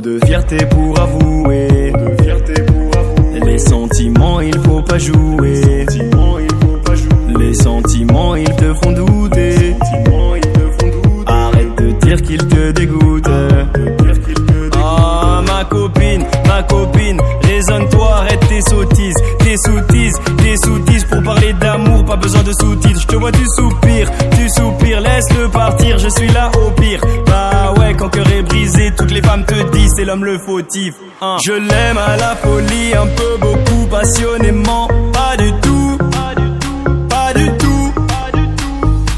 Trop de fierté pour avouer. Les sentiments, il faut pas jouer. Les sentiments, ils te font douter. Arrête de dire qu'ils te dégoûtent. Ah, ma copine, raisonne-toi, arrête tes sottises. Tes soutises pour parler d'amour, pas besoin de sous-titres. Je te vois, tu soupires, laisse-le partir, je suis là au pire. Bah ouais, quand cœur est brisé, toutes les femmes te disent c'est l'homme le fautif. Je l'aime à la folie, un peu, beaucoup, passionnément. Pas du tout.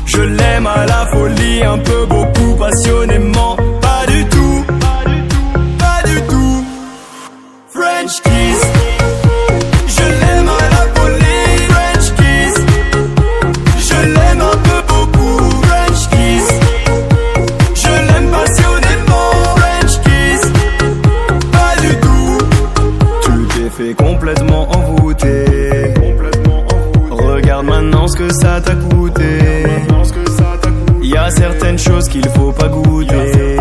Je l'aime à la folie, un peu, beaucoup, passionnément. Pas du tout. French kiss. Je l'aime à la folie, French kiss. Je l'aime un peu, beaucoup, French kiss. Je l'aime passionnément, French kiss. Pas du tout. Tu t'es fait complètement envoûter. Regarde maintenant ce que ça t'a coûté. Y'a certaines choses qu'il faut pas goûter.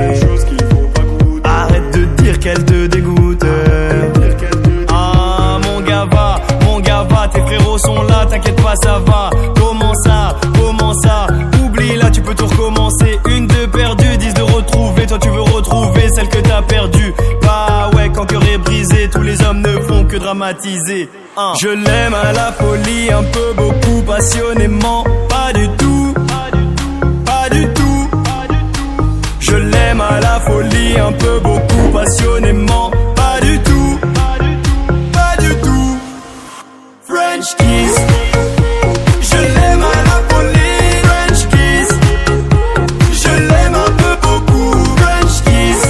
Arrête de dire qu'elle te dégoûte. Ah, mon gars va, tes frérots sont là, t'inquiète pas, ça va. Comment ça, oublie là, tu peux tout recommencer. Une de perdue, 10 de retrouver. Toi tu veux retrouver celle que t'as perdue. Bah ouais, quand cœur est brisé, tous les hommes ne font que dramatiser. Je l'aime à la folie, un peu, beaucoup, passionnément. Pas du tout. Je l'aime à la folie, un peu, beaucoup, passionnément. Pas du tout. French kiss. Je l'aime à la folie, French kiss. Je l'aime un peu, beaucoup, French kiss.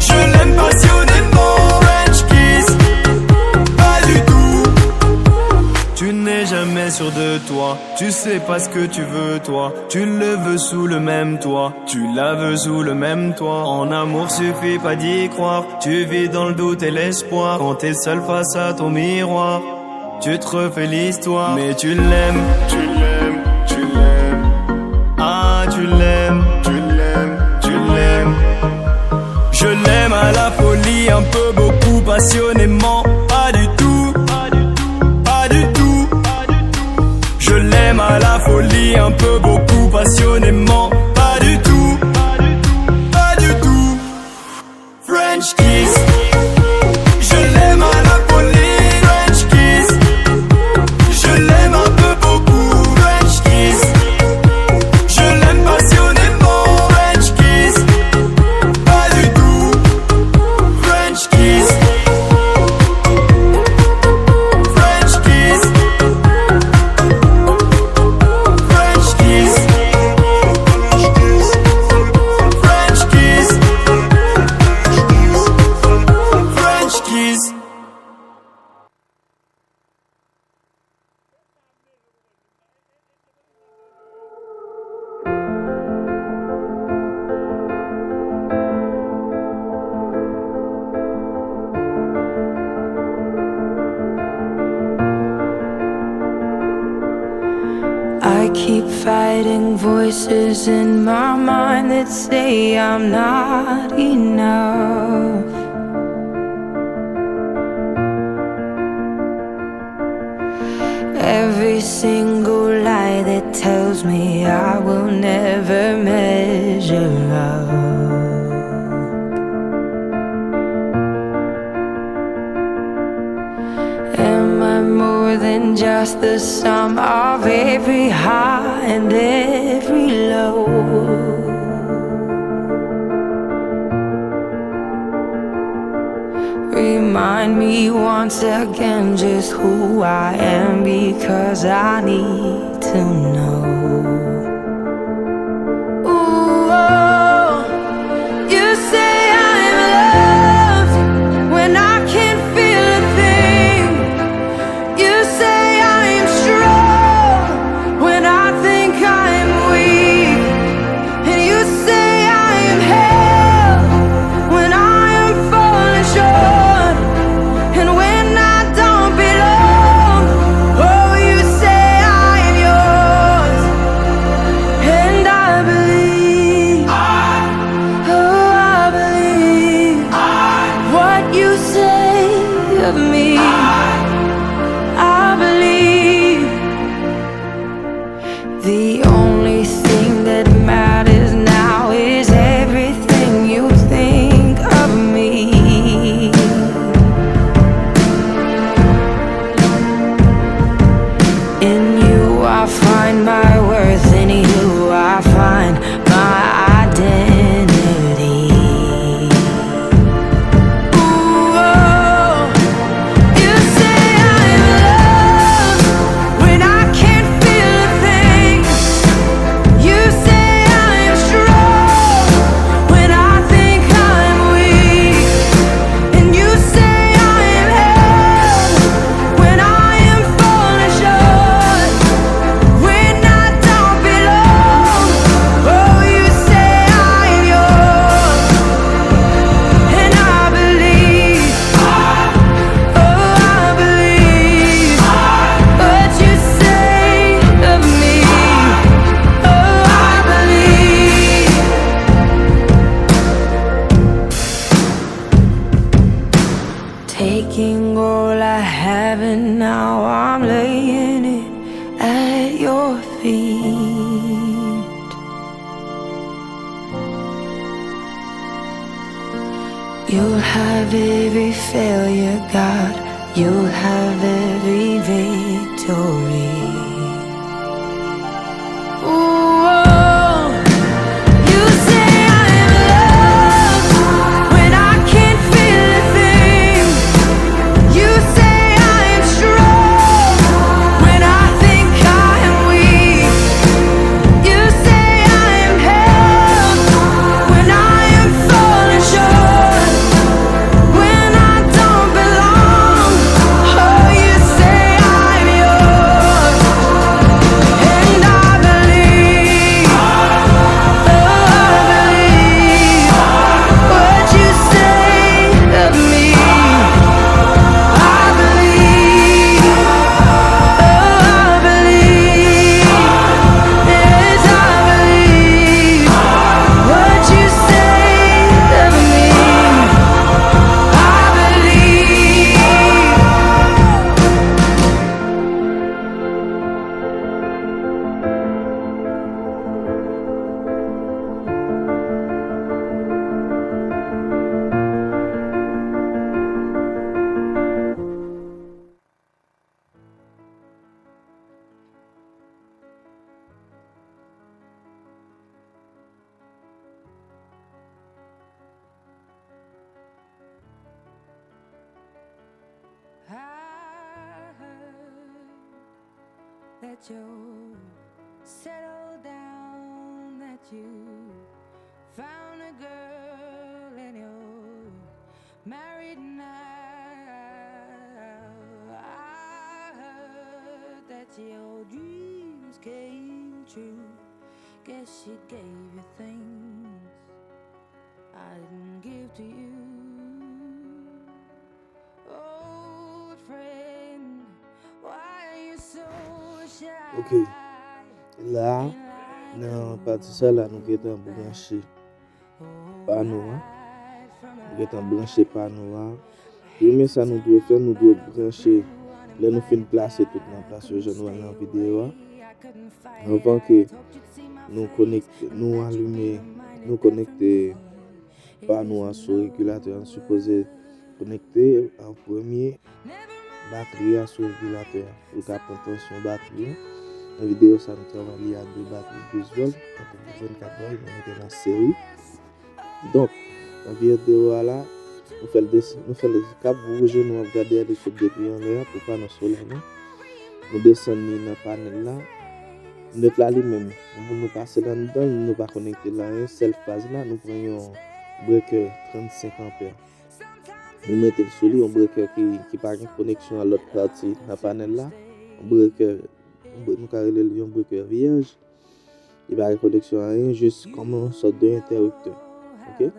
Je l'aime passionnément, French kiss. Pas du tout. Tu n'es jamais sûr de toi. Tu sais pas ce que tu veux, toi. Tu le veux sous le même toit. Tu la veux sous le même toit. En amour suffit pas d'y croire. Tu vis dans le doute et l'espoir. Quand t'es seul face à ton miroir, tu te refais l'histoire. Mais tu l'aimes. Ah, tu l'aimes. Je l'aime à la folie, un peu, beaucoup, passionnément. Pas du tout. Je l'aime à la folie, un peu, beaucoup, passionnément. Pas du tout. French kiss. Je l'aime à la folie, French kiss. Je l'aime un peu, beaucoup, French kiss. Je l'aime passionnément, French kiss. Pas du tout. French kiss. French kiss. French kiss. French kiss. French kiss. I keep fighting voices in my mind that say I'm not enough. Every single lie that tells me I will never measure up. Am I more than just the sum of every high and every low? Remind me once again just who I am, because I need to know. Ooh, oh, you say I'm loved when I can't feel a thing. You say I'm strong when I think I'm weak. And you say I am held when I am falling short. And when I don't belong, oh, you say I am yours. You'll have every failure, God. You'll have every victory. Ooh, you say I'm loved when I can't feel a thing. You say I am strong when I think I am weak. You say I am held when I am falling short. When I don't belong, oh, you say I'm yours. And I believe, oh, I believe what you say of me. I believe, oh, I believe, yes, I believe what you say of me. I believe. I heard that you settled down, that you found a girl and you're married now. I heard that your dreams came true. Guess she gave you things I didn't give to you. Old friend, why are you so shy? Ok, là, nan pati sa la nou getan branche panou an. Nou getan branche panou an. Premye sa nou dwe fè, nou dwe branche, le nou fin plase tout nan plasyo jan wè nan video an. Anvan ke nou konekte, nou allume, nou konekte panou an sou regulateur an suppose konekte an premier batterie à sur régulateur pour qu'à prendre tension batterie. Dans la vidéo, ça nous travaille à deux batteries 12 volts, donc 24 volts, on est dans la série. Donc, dans la vidéo là, nous faisons le cap rouge, nous regardons les choses depuis en l'air pour pas nous soleil. Nous descendons dans le panel là, notre là lui-même, nous passer là dedans, nous ne pas connecter là, une seule phase là, nous prenons un breaker 35 ampères. Nous mettons sur lui un breaker qui pas de connexion à l'autre partie dans le panel là. Un breaker, nous carrément un breaker vierge. Il va pas de connexion à rien, juste comme une sorte d'interrupteur. Ok?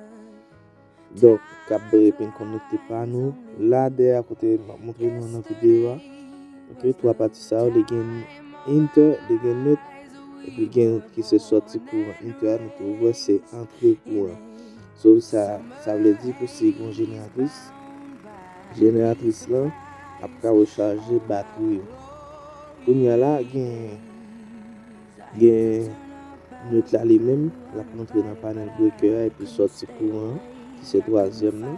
Donc, cap breaker connecté par nous. Là, derrière, côté, montrer nous dans la vidéo. Ok? Trois parties ça, les gains inter, les gains neutre, et puis gain qui se sorti courant. Inter, nous trouvons c'est entrée courant. So, ça veut dire que c'est une génératrice. Génératrice là, après recharger batterie. Pour nous là, gain notre là lui-même, la montrer dans le panel breaker et puis sortir courant, qui c'est troisième là,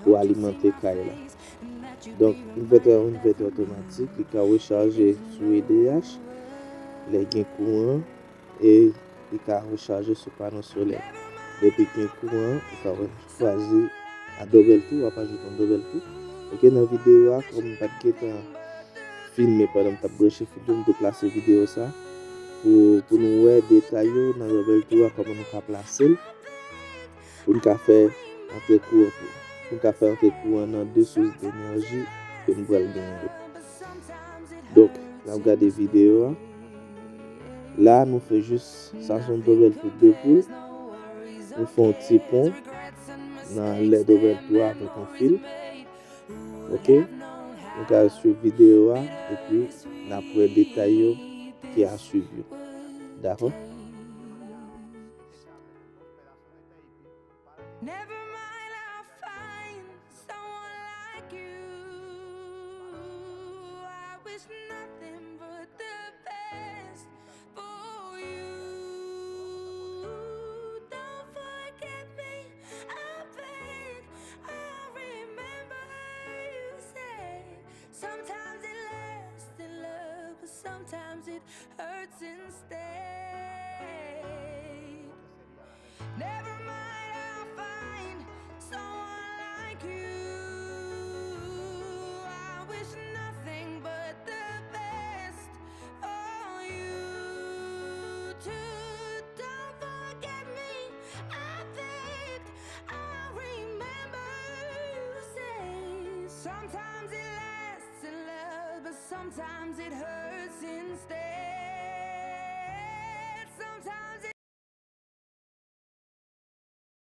pour alimenter caille là. Donc, inverteur automatique qui a rechargé sur EDH, les gains courant et il a rechargé sur panneau solaire. Depuis qu'il y a courant, il a choisi à double tour, on va pas ajouter un double tour. Ok, dans la vidéo, comme pas de filmé pendant que tu as branché film, de placer vidéo ça pour nous voir détails dans le double tour, comment nous placer pour nous faire entrer courant pour nous faire entrer courant dans deux sources d'énergie que nous allons gagner. Donc, on regarde des vidéos. Là, nous faisons juste ça, son double tour de poules. Nous faisons un petit pont dans les double tours avec un fil. Ok? Donc, on va suivre la vidéo et puis on a pour les détails qui a suivi. D'accord? Never mind, I'll find someone like you. I wish nothing but the best for you. Don't forget me, I beg. sometimes it hurts instead. Never mind, I'll find someone like you. I wish nothing but the best for you too. Don't forget me, I begged. I remember you say sometimes it lasts in love, but sometimes it hurts instead.